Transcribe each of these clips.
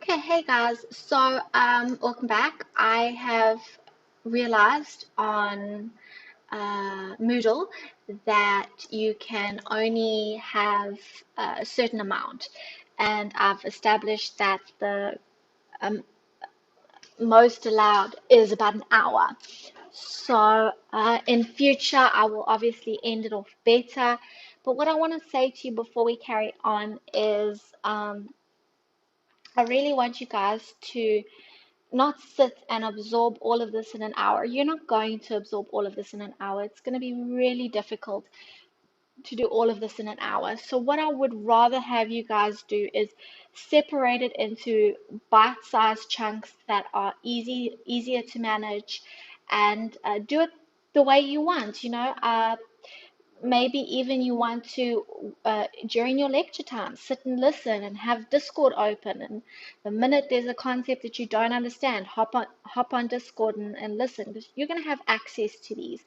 Okay, hey guys. So, welcome back. I have realized on Moodle that you can only have a certain amount, and I've established that the um, most allowed is about an hour. So, in future, I will obviously end it off better. But what I want to say to you before we carry on is I really want you guys to not sit and absorb all of this in an hour. You're not going to absorb all of this in an hour. It's going to be really difficult to do all of this in an hour. So what I would rather have you guys do is separate it into bite-sized chunks that are easier to manage, and do it the way you want. Maybe even you want to, during your lecture time, sit and listen and have Discord open. And the minute there's a concept that you don't understand, hop on Discord and listen, because you're going to have access to these.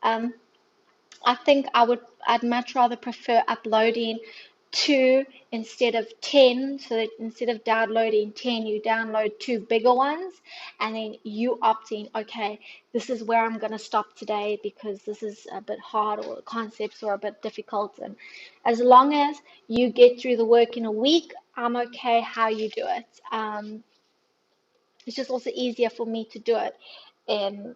I think I'd much rather prefer uploading 2 instead of 10, so that instead of downloading 10, you download 2 bigger ones, and then you opt in, okay, this is where I'm going to stop today because this is a bit hard or the concepts are a bit difficult. And as long as you get through the work in a week, I'm okay how you do it. It's just also easier for me to do it in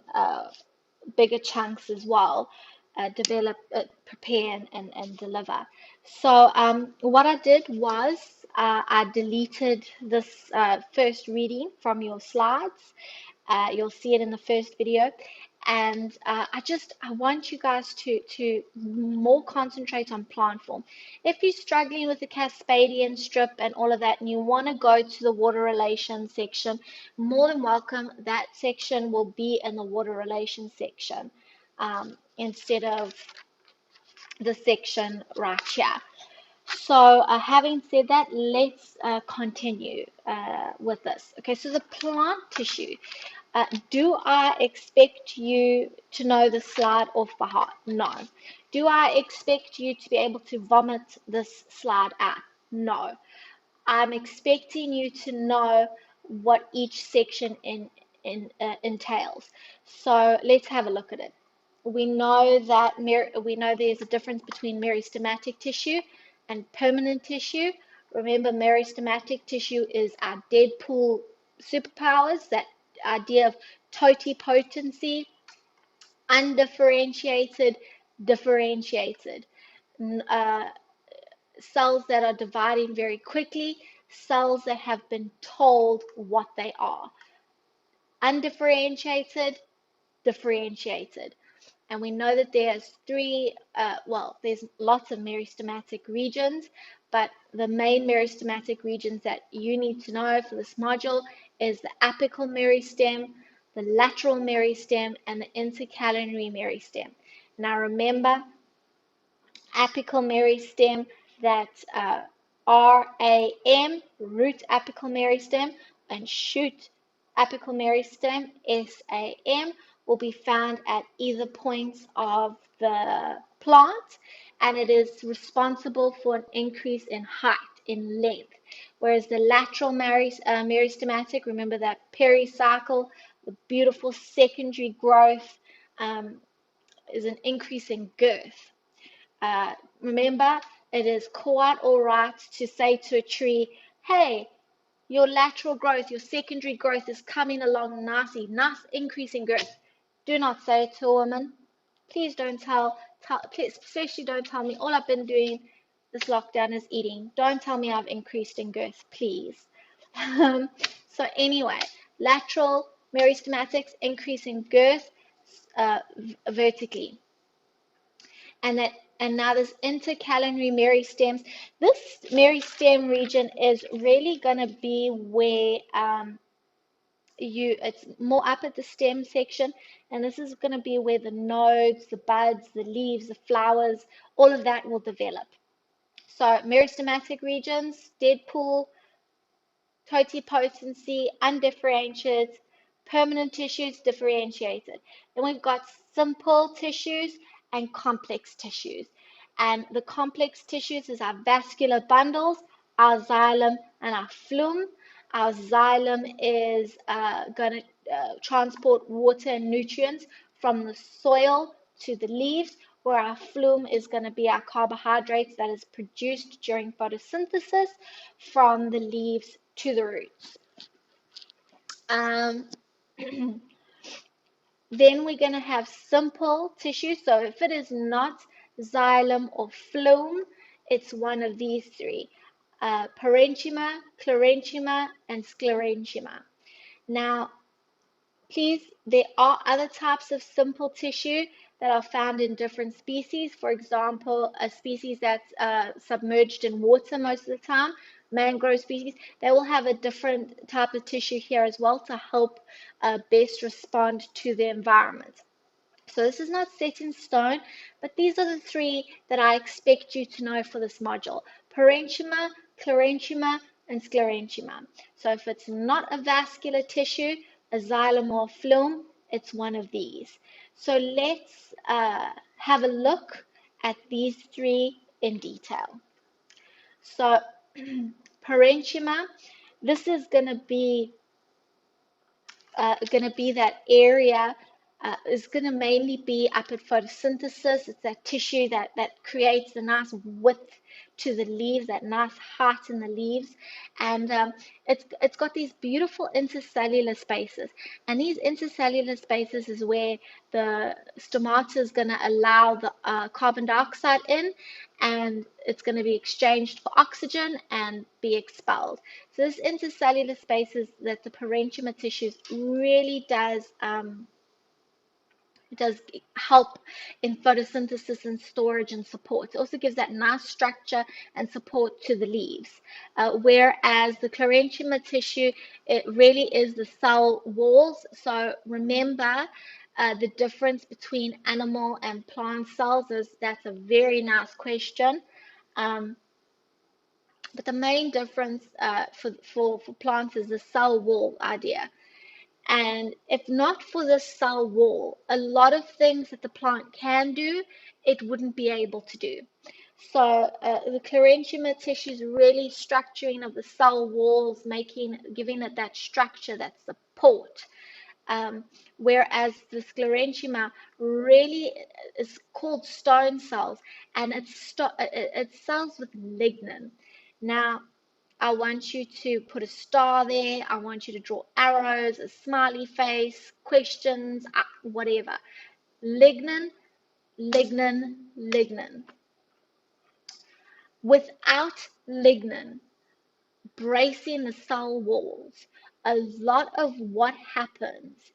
bigger chunks as well, develop, prepare, and deliver. So what I did was I deleted this first reading from your slides. You'll see it in the first video. And I want you guys to more concentrate on plant form. If you're struggling with the Cascadian strip and all of that, and you want to go to the water relations section, more than welcome. That section will be in the water relations section, instead of the section right here. So having said that, let's continue with this. Okay, so the plant tissue. Do I expect you to know the slide off by heart? No. Do I expect you to be able to vomit this slide out? No. I'm expecting you to know what each section entails. So let's have a look at it. We know there's a difference between meristematic tissue and permanent tissue. Remember, meristematic tissue is our Deadpool superpowers, that idea of totipotency, undifferentiated, differentiated. Cells that are dividing very quickly, cells that have been told what they are. Undifferentiated, differentiated. And we know that there's there's lots of meristematic regions, but the main meristematic regions that you need to know for this module is the apical meristem, the lateral meristem, and the intercalary meristem. Now remember, apical meristem, that's RAM, root apical meristem, and shoot apical meristem, SAM, will be found at either points of the plant, and it is responsible for an increase in height, in length. Whereas the lateral meristematic, remember that pericycle, the beautiful secondary growth, is an increase in girth. Remember, it is quite all right to say to a tree, hey, your lateral growth, your secondary growth is coming along nicely, nice increase in girth. Do not say it to a woman. Please don't please, especially don't tell me all I've been doing this lockdown is eating. Don't tell me I've increased in girth, please. So anyway, lateral meristematics, increase in girth vertically. And now this intercalary meristems. This meristem region is really going to be where it's more up at the stem section, and this is going to be where the nodes, the buds, the leaves, the flowers, all of that will develop. So meristematic regions, Deadpool, totipotency, undifferentiated, permanent tissues, differentiated. Then we've got simple tissues and complex tissues. And the complex tissues is our vascular bundles, our xylem, and our phloem. Our xylem is going to transport water and nutrients from the soil to the leaves, where our phloem is going to be our carbohydrates that is produced during photosynthesis from the leaves to the roots. Then we're going to have simple tissue. So if it is not xylem or phloem, it's one of these three: parenchyma, clarenchyma, and sclerenchyma. Now, please, there are other types of simple tissue that are found in different species. For example, a species that's submerged in water most of the time, mangrove species, they will have a different type of tissue here as well to help best respond to the environment. So this is not set in stone, but these are the three that I expect you to know for this module: parenchyma, clarenchyma, and sclerenchyma. So if it's not a vascular tissue, a xylem or phloem, it's one of these. So let's have a look at these three in detail. So parenchyma, this is going to be that area is going to mainly be up at photosynthesis. It's that tissue that creates a nice width to the leaves, that nice height in the leaves, and it's got these beautiful intercellular spaces. And these intercellular spaces is where the stomata is going to allow the carbon dioxide in, and it's going to be exchanged for oxygen and be expelled. So this intercellular spaces that the parenchyma tissues really does help in photosynthesis and storage and support. It also gives that nice structure and support to the leaves. Whereas the clarenchyma tissue, it really is the cell walls. So remember the difference between animal and plant cells. That's a very nice question. But the main difference for plants is the cell wall idea. And if not for the cell wall, a lot of things that the plant can do, it wouldn't be able to do. So the clarenchyma tissue is really structuring of the cell walls, giving it that structure, that support. Whereas the sclerenchyma really is called stone cells, and it's cells with lignin. Now, I want you to put a star there. I want you to draw arrows, a smiley face, questions, whatever. Lignin, lignin, lignin. Without lignin bracing the cell walls, a lot of what happens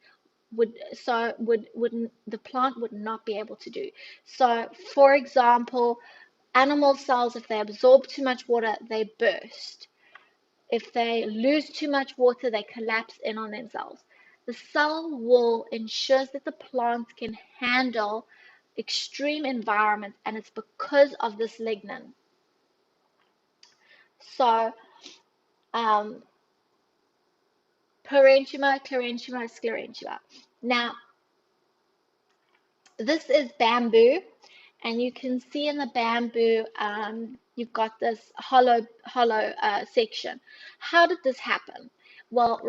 would the plant would not be able to do. So, for example, animal cells, if they absorb too much water, they burst. If they lose too much water, they collapse in on themselves. The cell wall ensures that the plant can handle extreme environments, and it's because of this lignin. So, parenchyma, clarenchyma, sclerenchyma. Now, this is bamboo, and you can see in the bamboo, you've got this hollow section. How did this happen? Well,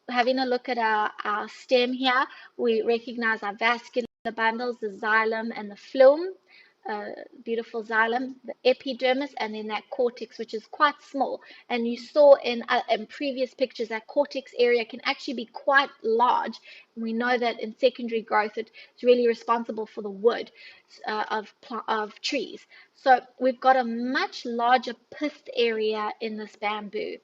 having a look at our stem here, we recognize our vascular bundles, the xylem and the phloem, beautiful xylem, the epidermis, and then that cortex, which is quite small. And you saw in previous pictures that cortex area can actually be quite large. And we know that in secondary growth, it's really responsible for the wood of trees. So we've got a much larger pith area in this bamboo.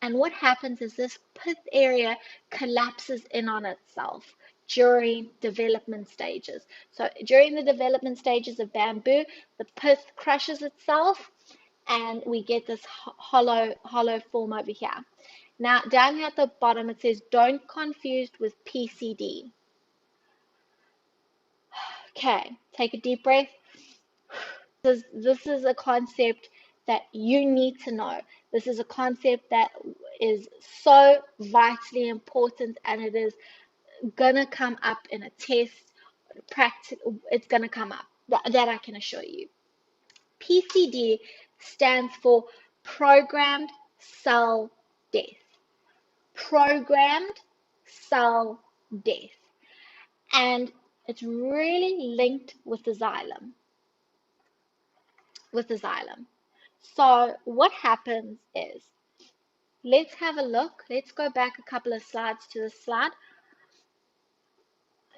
And what happens is this pith area collapses in on itself during development stages. So during the development stages of bamboo, the pith crushes itself and we get this hollow form over here. Now, down here at the bottom, it says, don't confuse with PCD. Okay, take a deep breath. This is a concept that you need to know. This is a concept that is so vitally important, and it is gonna come up in a test. It's gonna come up. That I can assure you. PCD stands for Programmed cell death. Programmed cell death. And it's really linked with the xylem. So what happens is, let's have a look. Let's go back a couple of slides to the slide.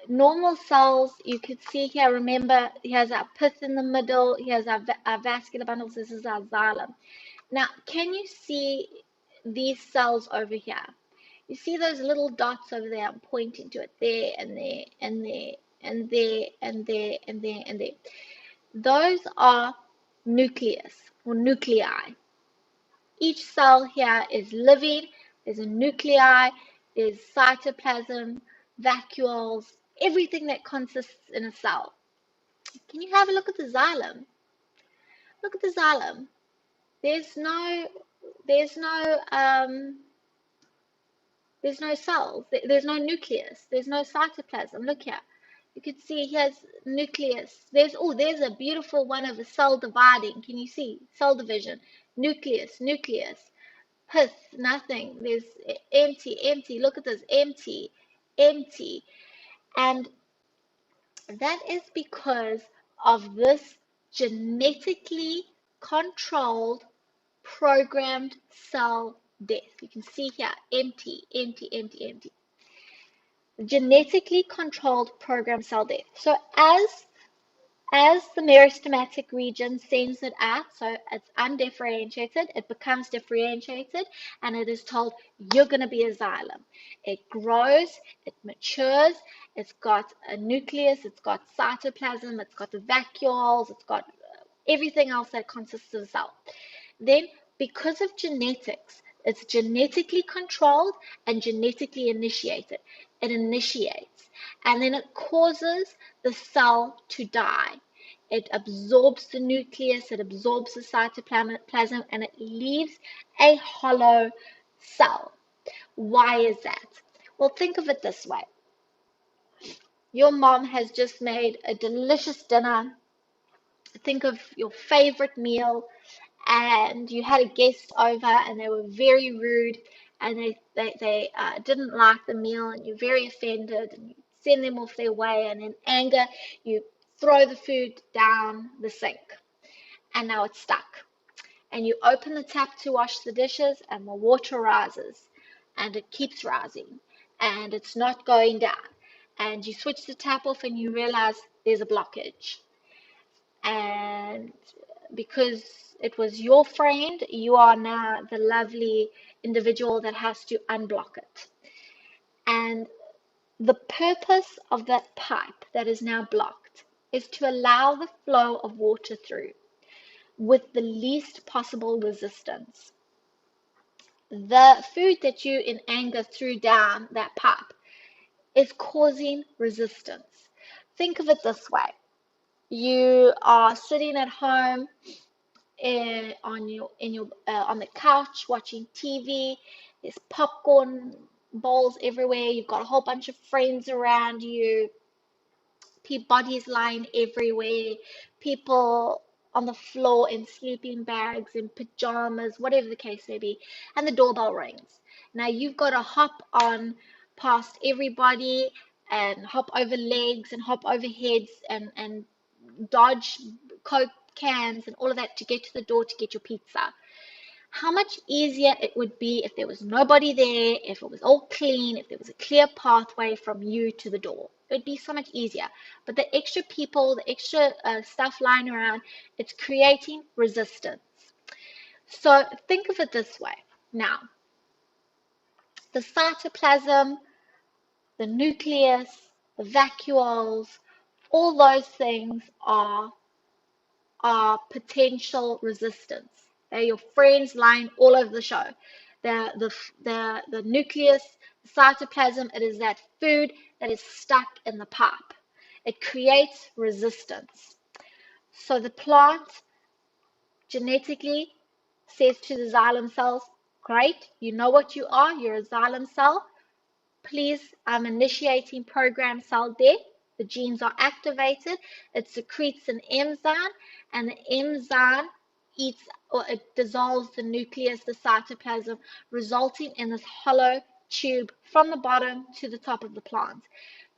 Normal cells, you could see here, remember, here's our pith in the middle, here's our vascular bundles, this is our xylem. Now, can you see these cells over here? You see those little dots over there? I'm pointing to it, there and there and there and there and there and there and there. Those are nucleus or nuclei. Each cell here is living. There's a nuclei, there's cytoplasm, vacuoles, everything that consists in a cell. Can you have a look at the xylem? Look at the xylem. There's no cells. There's no nucleus. There's no cytoplasm. Look here. You can see here's nucleus. There's a beautiful one of a cell dividing. Can you see? Cell division. Nucleus. Pith, nothing. There's empty. Look at this, empty. And that is because of this genetically controlled, programmed cell death. You can see here, empty. Genetically controlled programmed cell death. So as the meristematic region sends it out, so it's undifferentiated, it becomes differentiated, and it is told, you're going to be a xylem. It grows, it matures, it's got a nucleus, it's got cytoplasm, it's got the vacuoles, it's got everything else that consists of the cell. Then, because of genetics, it's genetically controlled and genetically initiated. It initiates, and then it causes the cell to die. It absorbs the nucleus, it absorbs the cytoplasm, and it leaves a hollow cell. Why is that? Well, think of it this way. Your mom has just made a delicious dinner. Think of your favorite meal, and you had a guest over and they were very rude, and they didn't like the meal, and you're very offended, and you send them off their way, and in anger you throw the food down the sink, and now it's stuck, and you open the tap to wash the dishes, and the water rises, and it keeps rising, and it's not going down, and you switch the tap off and you realize there's a blockage. And because it was your friend, you are now the lovely individual that has to unblock it. And the purpose of that pipe that is now blocked is to allow the flow of water through with the least possible resistance. The food that you in anger threw down that pipe is causing resistance. Think of it this way. You are sitting at home on the couch watching TV. There's popcorn bowls everywhere. You've got a whole bunch of friends around you. Bodies lying everywhere. People on the floor in sleeping bags, in pajamas, whatever the case may be. And the doorbell rings. Now you've got to hop on past everybody and hop over legs and hop over heads and dodge Coke cans and all of that to get to the door to get your pizza. How much easier it would be if there was nobody there, if it was all clean, if there was a clear pathway from you to the door. It would be so much easier. But the extra people, the extra stuff lying around, it's creating resistance. So think of it this way. Now, the cytoplasm, the nucleus, the vacuoles, all those things are potential resistance. They're your friends lying all over the show. The nucleus, the cytoplasm, it is that food that is stuck in the pipe. It creates resistance. So the plant genetically says to the xylem cells, great, you know what you are, you're a xylem cell. Please, I'm initiating programmed cell death. The genes are activated. It secretes an enzyme, and the enzyme eats or it dissolves the nucleus, the cytoplasm, resulting in this hollow tube from the bottom to the top of the plant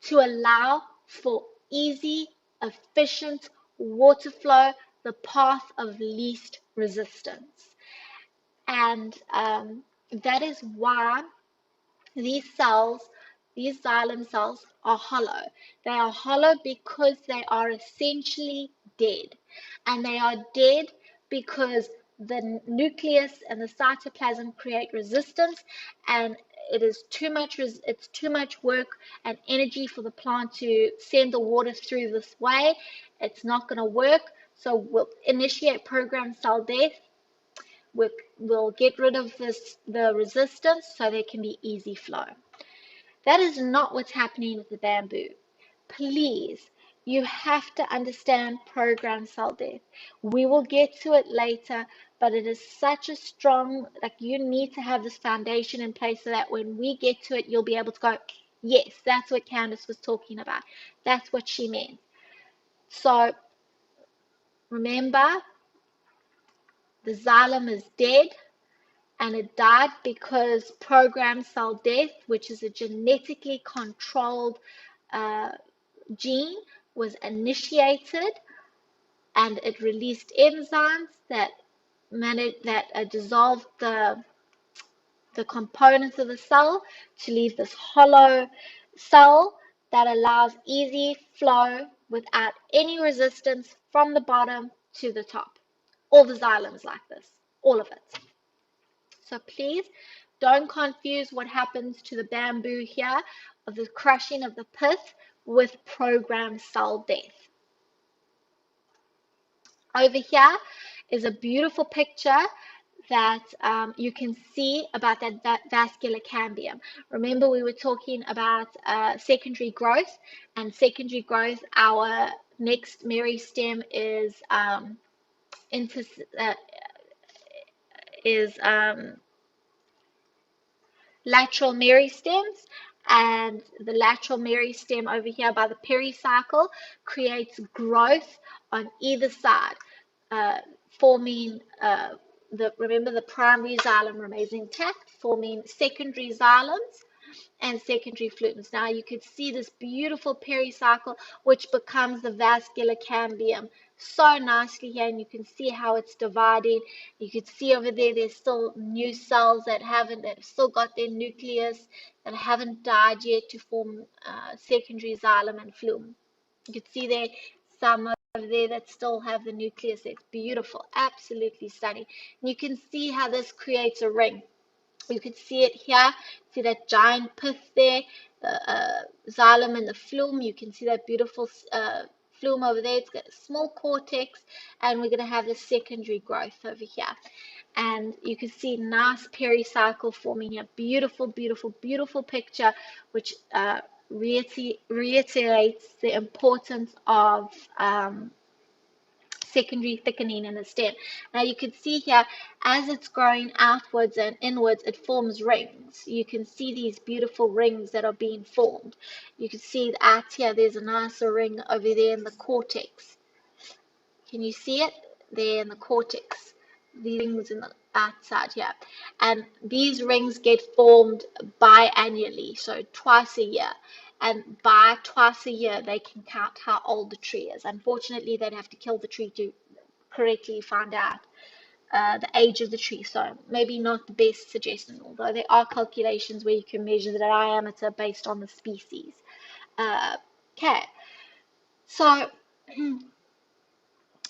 to allow for easy, efficient water flow, the path of least resistance. And that is why these cells, these xylem cells, are hollow. They are hollow because they are essentially dead. And they are dead because the nucleus and the cytoplasm create resistance, and it's too much work and energy for the plant to send the water through this way. It's not going to work. So we'll initiate programmed cell death. We'll get rid of the resistance so there can be easy flow. That is not what's happening with the bamboo. Please, you have to understand programmed cell death. We will get to it later, but it is such a strong, like, you need to have this foundation in place so that when we get to it, you'll be able to go, yes, that's what Candice was talking about. That's what she meant. So remember, the xylem is dead, and it died because programmed cell death, which is a genetically controlled gene, was initiated, and it released enzymes that dissolved the components of the cell to leave this hollow cell that allows easy flow without any resistance from the bottom to the top. All the xylems like this, all of it. So please don't confuse what happens to the bamboo here of the crushing of the pith with programmed cell death. Over here is a beautiful picture that you can see about that vascular cambium. Remember, we were talking about secondary growth, and secondary growth, our next meristem is lateral meristems, and the lateral meristem over here by the pericycle creates growth on either side, forming remember, the primary xylem remains intact, forming secondary xylems and secondary flutes. Now you could see this beautiful pericycle, which becomes the vascular cambium so nicely here, and you can see how it's dividing. You could see over there, there's still new cells that have still got their nucleus, that haven't died yet to form secondary xylem and phloem. You could see there some over there that still have the nucleus. It's beautiful, absolutely stunning. And you can see how this creates a ring. You can see it here. See that giant pith there, the xylem and the phloem. You can see that beautiful phloem over there. It's got a small cortex, and we're going to have the secondary growth over here. And you can see nice pericycle forming here. Beautiful, beautiful, beautiful picture, which reiterates the importance of secondary thickening in the stem. Now you can see here, as it's growing outwards and inwards, it forms rings. You can see these beautiful rings that are being formed. You can see out here, there's a nicer ring over there in the cortex. Can you see it? There in the cortex. These rings in the outside here. And these rings get formed biannually, so twice a year. And by twice a year, they can count how old the tree is. Unfortunately, they'd have to kill the tree to correctly find out the age of the tree. So maybe not the best suggestion, although there are calculations where you can measure the diameter based on the species. Okay, so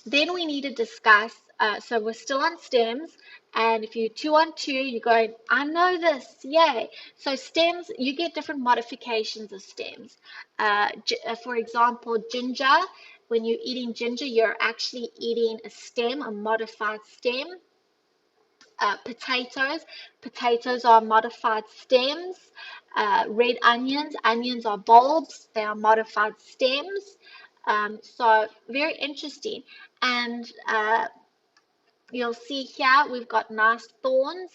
then we need to discuss, so we're still on stems, and if you're 2 on 2, you're going, I know this, yay. So stems, you get different modifications of stems. For example, ginger, when you're eating ginger, you're actually eating a stem, a modified stem. Potatoes are modified stems. Red onions are bulbs, they are modified stems. So very interesting. And you'll see here we've got nice thorns,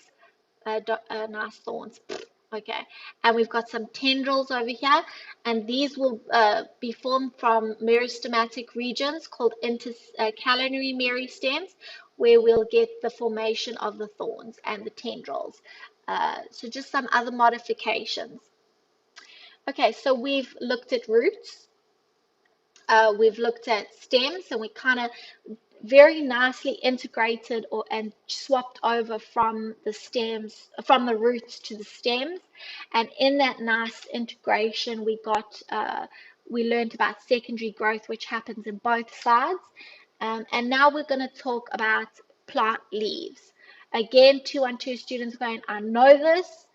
Okay, and we've got some tendrils over here, and these will be formed from meristematic regions called intercalary meristems, where we'll get the formation of the thorns and the tendrils. So just some other modifications. Okay, so we've looked at roots, we've looked at stems, and we kind of very nicely integrated and swapped over from the roots to the stems. And in that nice integration, we learned about secondary growth, which happens in both sides. And now we're going to talk about plant leaves. Again, 212 students going, I know this,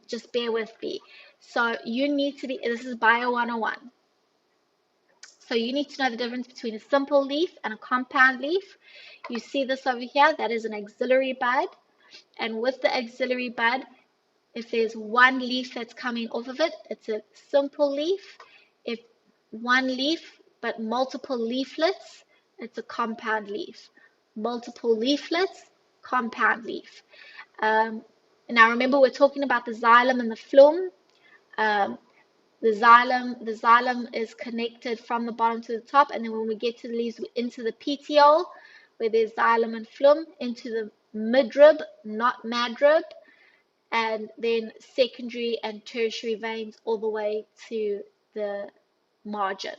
just bear with me. So you need to this is Bio 101. So you need to know the difference between a simple leaf and a compound leaf. You see this over here, that is an axillary bud. And with the axillary bud, if there's one leaf that's coming off of it, it's a simple leaf. If one leaf but multiple leaflets, it's a compound leaf. Multiple leaflets, compound leaf. Now remember, we're talking about the xylem and the phloem. The xylem is connected from the bottom to the top, and then when we get to the leaves, into the petiole, where there's xylem and phloem, into the midrib, not madrib, and then secondary and tertiary veins all the way to the margin.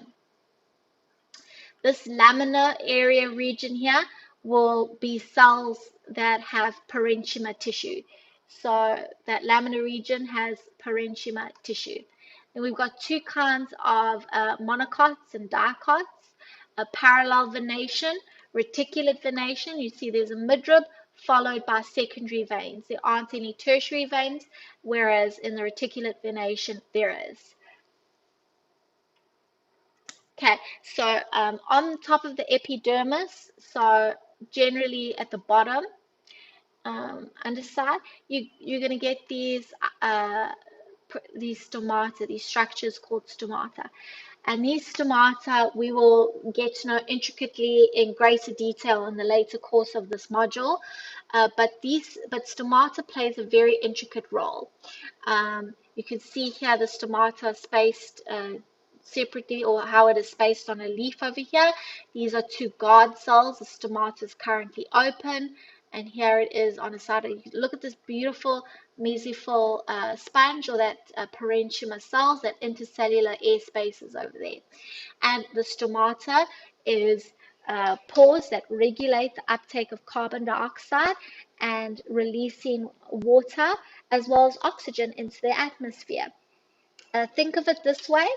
This laminar area region here will be cells that have parenchyma tissue. So that laminar region has parenchyma tissue. And we've got two kinds of monocots and dicots, a parallel venation, reticulate venation. You see there's a midrib followed by secondary veins. There aren't any tertiary veins, whereas in the reticulate venation there is. Okay, so on top of the epidermis, so generally at the bottom, underside, you're going to get these stomata, these structures called stomata. And these stomata we will get to know intricately in greater detail in the later course of this module. But stomata plays a very intricate role. You can see here the stomata spaced separately, or how it is spaced on a leaf over here. These are two guard cells. The stomata is currently open, and here it is on a side. Look at this beautiful mesophyll sponge, or that parenchyma cells, that intercellular air spaces over there. And the stomata is pores that regulate the uptake of carbon dioxide and releasing water as well as oxygen into the atmosphere. Think of it this way,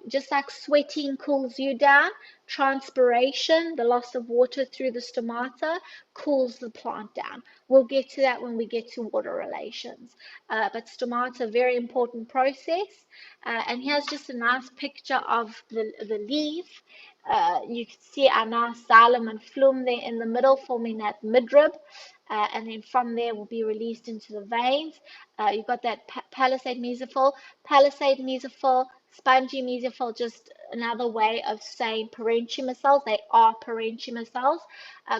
just like sweating cools you down, transpiration, the loss of water through the stomata, cools the plant down. We'll get to that when we get to water relations. But stomata, a very important process. And here's just a nice picture of the leaf. You can see our nice xylem and phloem there in the middle, forming that midrib. And then from there will be released into the veins. You've got that palisade mesophyll, spongy mesophyll, just another way of saying parenchyma cells. They are parenchyma cells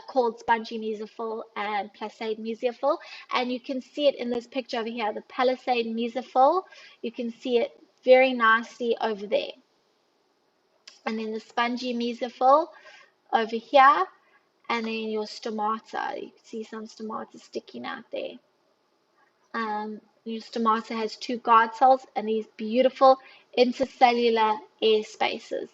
called spongy mesophyll and palisade mesophyll. And you can see it in this picture over here, the palisade mesophyll. You can see it very nicely over there. And then the spongy mesophyll over here. And then your stomata, you can see some stomata sticking out there. Your stomata has two guard cells and these beautiful intercellular air spaces.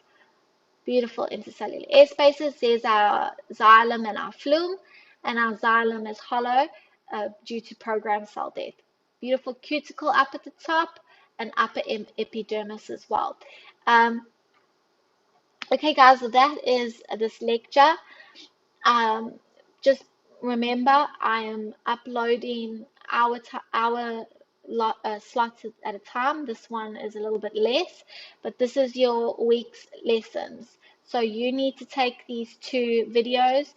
Beautiful intercellular air spaces. There's our xylem and our phloem, and our xylem is hollow due to programmed cell death. Beautiful cuticle up at the top and upper epidermis as well. Okay, guys, so that is this lecture. Just remember, I am uploading hour slots at a time. This one is a little bit less, but this is your week's lessons. So you need to take these two videos.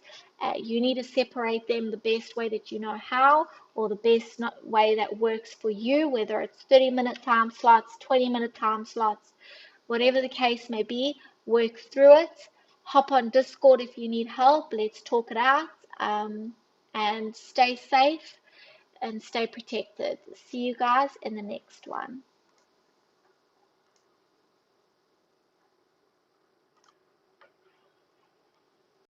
You need to separate them the best way that you know how, or the best way that works for you, whether it's 30-minute time slots, 20-minute time slots, whatever the case may be. Work through it. Hop on Discord if you need help. Let's talk it out, and stay safe. and stay protected. See you guys in the next one.